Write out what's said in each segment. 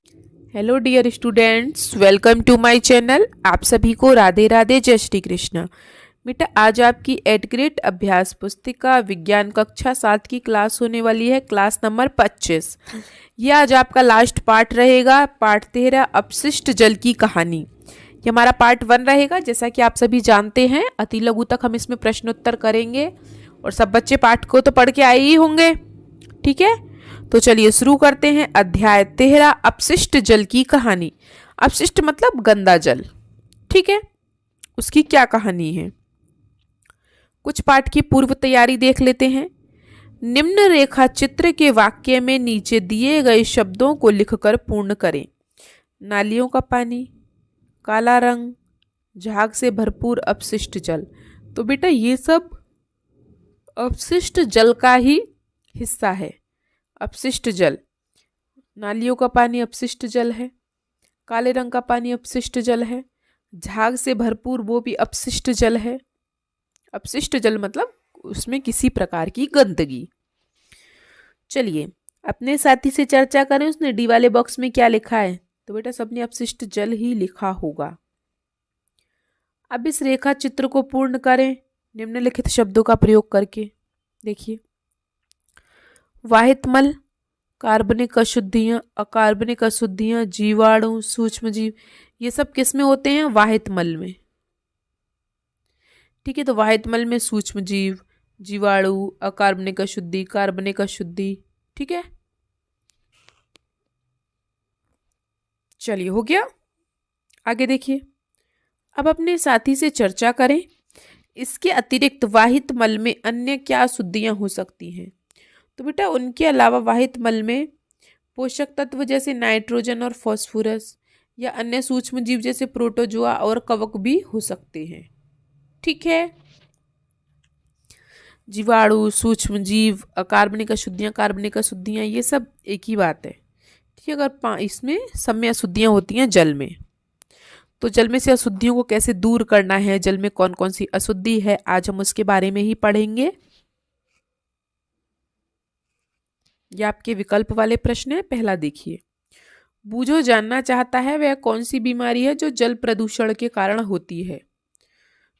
Hello dear students, welcome to my channel. आप सभी को राधे राधे, जय श्री कृष्ण। बेटा, आज आपकी 8th ग्रेड अभ्यास पुस्तिका विज्ञान कक्षा 7 की क्लास होने वाली है, क्लास नंबर 25। ये आज आपका लास्ट पार्ट रहेगा, पार्ट 13, अपशिष्ट जल की कहानी। ये हमारा पार्ट 1 रहेगा। जैसा कि आप सभी जानते हैं, अति लघु तक हम इसमें प्रश्नोत्तर करेंगे और सब बच्चे पाठ को तो पढ़ के आए ही होंगे। ठीक है, तो चलिए शुरू करते हैं। अध्याय 13, अपशिष्ट जल की कहानी। अपशिष्ट मतलब गंदा जल। ठीक है, उसकी क्या कहानी है, कुछ पाठ की पूर्व तैयारी देख लेते हैं। निम्न रेखा चित्र के वाक्य में नीचे दिए गए शब्दों को लिखकर पूर्ण करें। नालियों का पानी, काला रंग, झाग से भरपूर अपशिष्ट जल। तो बेटा ये सब अपशिष्ट जल का ही हिस्सा है। अपशिष्ट जल, नालियों का पानी अपशिष्ट जल है, काले रंग का पानी अपशिष्ट जल है, झाग से भरपूर वो भी अपशिष्ट जल है। अपशिष्ट जल मतलब उसमें किसी प्रकार की गंदगी। चलिए अपने साथी से चर्चा करें, उसने डी वाले बॉक्स में क्या लिखा है। तो बेटा सबने अपशिष्ट जल ही लिखा होगा। अब इस रेखा चित्र को पूर्ण करें निम्नलिखित शब्दों का प्रयोग करके। देखिए, वाहित मल, कार्बनिक अशुद्धियां, अकार्बनिक अशुद्धियां, जीवाणु, सूक्ष्म जीव, ये सब किस में होते हैं? वाहित मल में। ठीक है, तो वाहित मल में सूक्ष्म जीव, जीवाणु, अकार्बनिक अशुद्धि, कार्बनिक अशुद्धि। ठीक है, चलिए हो गया। आगे देखिए, अब अपने साथी से चर्चा करें, इसके अतिरिक्त वाहित मल में अन्य क्या अशुद्धियां हो सकती हैं। तो बेटा उनके अलावा वाहित मल में पोषक तत्व जैसे नाइट्रोजन और फास्फोरस या अन्य सूक्ष्म जीव जैसे प्रोटोजोआ और कवक भी हो सकते हैं। ठीक है, जीवाणु, सूक्ष्म जीव, अकार्बनिक अशुद्धियां, कार्बनिक अशुद्धियां, ये सब एक ही बात है। ठीक है, अगर इसमें सब में अशुद्धियां होती हैं जल में, तो जल में से अशुद्धियों को कैसे दूर करना है, जल में कौन कौन सी अशुद्धि है, आज हम उसके बारे में ही पढ़ेंगे। ये आपके विकल्प वाले प्रश्न है। पहला देखिए, बूझो जानना चाहता है वह कौन सी बीमारी है जो जल प्रदूषण के कारण होती है।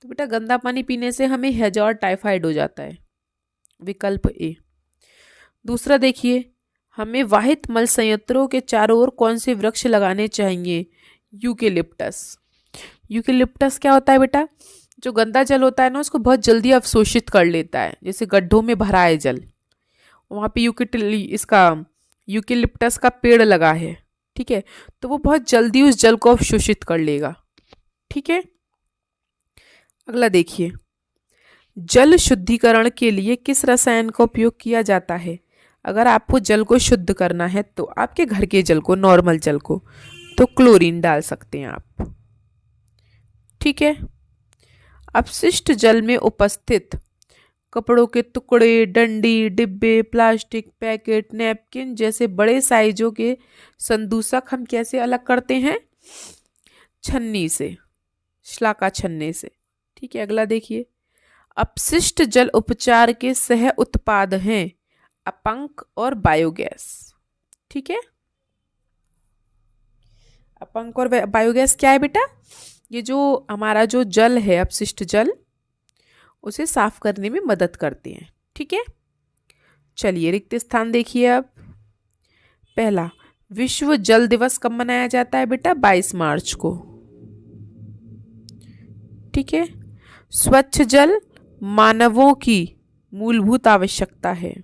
तो बेटा गंदा पानी पीने से हमें हैजा और टाइफाइड हो जाता है, विकल्प ए। दूसरा देखिए, हमें वाहित मल संयंत्रों के चारों ओर कौन से वृक्ष लगाने चाहिए। यूकेलिप्टस। यूकेलिप्टस क्या होता है बेटा? जो गंदा जल होता है ना, उसको बहुत जल्दी अवशोषित कर लेता है। जैसे गड्ढों में भरा है जल, वहाँ पे यूकेलिप्टस का पेड़ लगा है। ठीक है, तो वो बहुत जल्दी उस जल को अवशोषित कर लेगा। ठीक है, अगला देखिए, जल शुद्धिकरण के लिए किस रसायन का उपयोग किया जाता है। अगर आपको जल को शुद्ध करना है तो आपके घर के जल को, नॉर्मल जल को, तो क्लोरीन डाल सकते हैं आप। ठीक है, अपशिष्ट जल में उपस्थित कपड़ों के टुकड़े, डंडी, डिब्बे, प्लास्टिक, पैकेट, नैपकिन जैसे बड़े साइजों के संदूषक हम कैसे अलग करते हैं? छन्नी से, शलाका छन्ने से। ठीक है, अगला देखिए, अपशिष्ट जल उपचार के सह उत्पाद हैं अपंक और बायोगैस। ठीक है, अपंक और बायोगैस क्या है बेटा? ये जो हमारा जो जल है, अपशिष्ट जल, उसे साफ करने में मदद करते हैं। ठीक है, चलिए रिक्त स्थान देखिए। अब पहला, विश्व जल दिवस कब मनाया जाता है बेटा? 22 मार्च को। ठीक है, स्वच्छ जल मानवों की मूलभूत आवश्यकता है।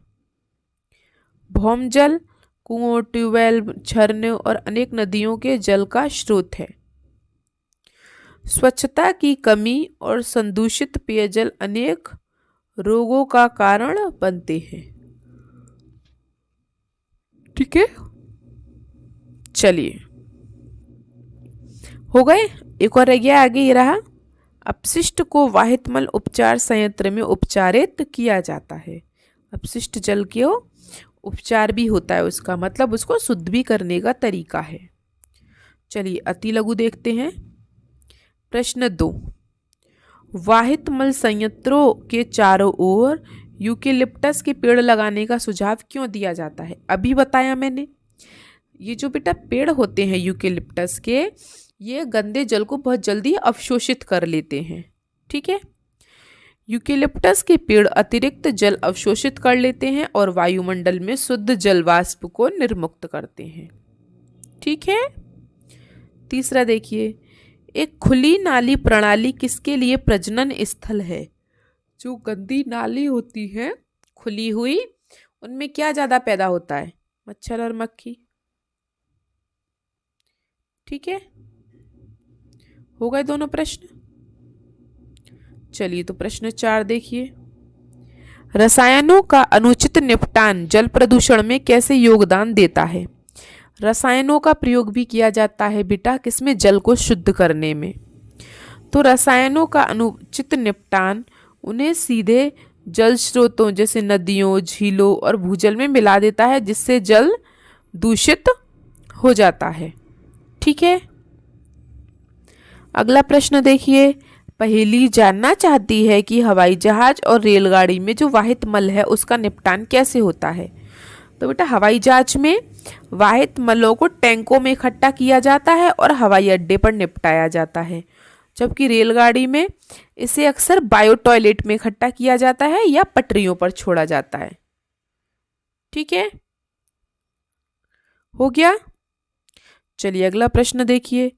भौम जल कुओं, ट्यूबवेल, झरनों और अनेक नदियों के जल का स्रोत है। स्वच्छता की कमी और संदूषित पेयजल अनेक रोगों का कारण बनते हैं। ठीक है, चलिए हो गए। एक और रह गया, आगे ये रहा, अपशिष्ट को वाहित मल उपचार संयंत्र में उपचारित किया जाता है। अपशिष्ट जल के उपचार भी होता है, उसका मतलब उसको शुद्ध भी करने का तरीका है। चलिए अति लघु देखते हैं। प्रश्न 2, वाहित मल संयंत्रों के चारों ओर यूकेलिप्टस के पेड़ लगाने का सुझाव क्यों दिया जाता है? अभी बताया मैंने, ये जो बेटा पेड़ होते हैं यूकेलिप्टस के, ये गंदे जल को बहुत जल्दी अवशोषित कर लेते हैं। ठीक है, यूकेलिप्टस के पेड़ अतिरिक्त जल अवशोषित कर लेते हैं और वायुमंडल में शुद्ध जल वाष्प को निर्मुक्त करते हैं। ठीक है, तीसरा देखिए, एक खुली नाली प्रणाली किसके लिए प्रजनन स्थल है? जो गंदी नाली होती है खुली हुई, उनमें क्या ज्यादा पैदा होता है? मच्छर और मक्खी। ठीक है, हो गए दोनों प्रश्न। चलिए तो प्रश्न 4 देखिए, रसायनों का अनुचित निपटान जल प्रदूषण में कैसे योगदान देता है? रसायनों का प्रयोग भी किया जाता है बेटा किसमें? जल को शुद्ध करने में। तो रसायनों का अनुचित निपटान उन्हें सीधे जल स्रोतों जैसे नदियों, झीलों और भूजल में मिला देता है, जिससे जल दूषित हो जाता है। ठीक है, अगला प्रश्न देखिए, पहेली जानना चाहती है कि हवाई जहाज और रेलगाड़ी में जो वाहित मल है उसका निपटान कैसे होता है? तो बेटा हवाई जहाज में वाहित मलों को टैंकों में इकट्ठा किया जाता है और हवाई अड्डे पर निपटाया जाता है, जबकि रेलगाड़ी में इसे अक्सर बायो टॉयलेट में इकट्ठा किया जाता है या पटरियों पर छोड़ा जाता है। ठीक है, हो गया। चलिए अगला प्रश्न देखिए,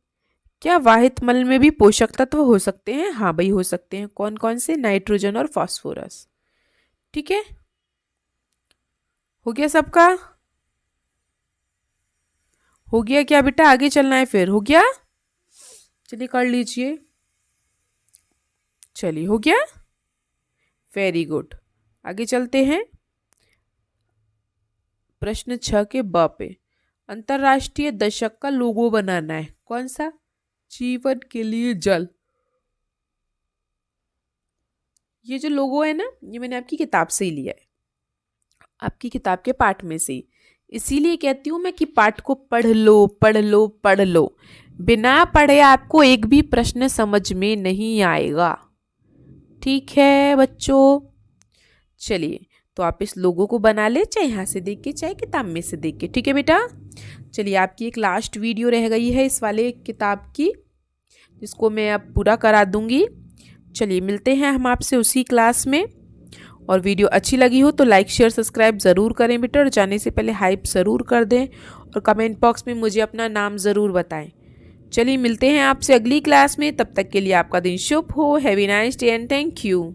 क्या वाहित मल में भी पोषक तत्व हो सकते हैं? हाँ भाई हो सकते हैं। कौन कौन से? नाइट्रोजन और फास्फोरस। ठीक है, हो गया सबका? हो गया क्या बेटा? आगे चलना है फिर? हो गया, चलिए कर लीजिए। चलिए हो गया, वेरी गुड। आगे चलते हैं प्रश्न 6 के ब पे। अंतरराष्ट्रीय दशक का लोगो बनाना है, कौन सा? जीवन के लिए जल। ये जो लोगो है ना, ये मैंने आपकी किताब से ही लिया है, आपकी किताब के पाठ में से। इसीलिए कहती हूं मैं कि पाठ को पढ़ लो पढ़ लो पढ़ लो, बिना पढ़े आपको एक भी प्रश्न समझ में नहीं आएगा। ठीक है बच्चों, चलिए तो आप इस लोगो को बना ले, चाहे यहाँ से देख के चाहे किताब में से देख के। ठीक है बेटा, चलिए आपकी एक लास्ट वीडियो रह गई है इस वाले किताब की, जिसको मैं अब पूरा करा दूंगी। चलिए मिलते हैं हम आपसे उसी क्लास में। और वीडियो अच्छी लगी हो तो लाइक शेयर सब्सक्राइब ज़रूर करें बेटा, और जाने से पहले हाइप ज़रूर कर दें और कमेंट बॉक्स में मुझे अपना नाम ज़रूर बताएं। चलिए मिलते हैं आपसे अगली क्लास में, तब तक के लिए आपका दिन शुभ हो। Have a nice day and thank you.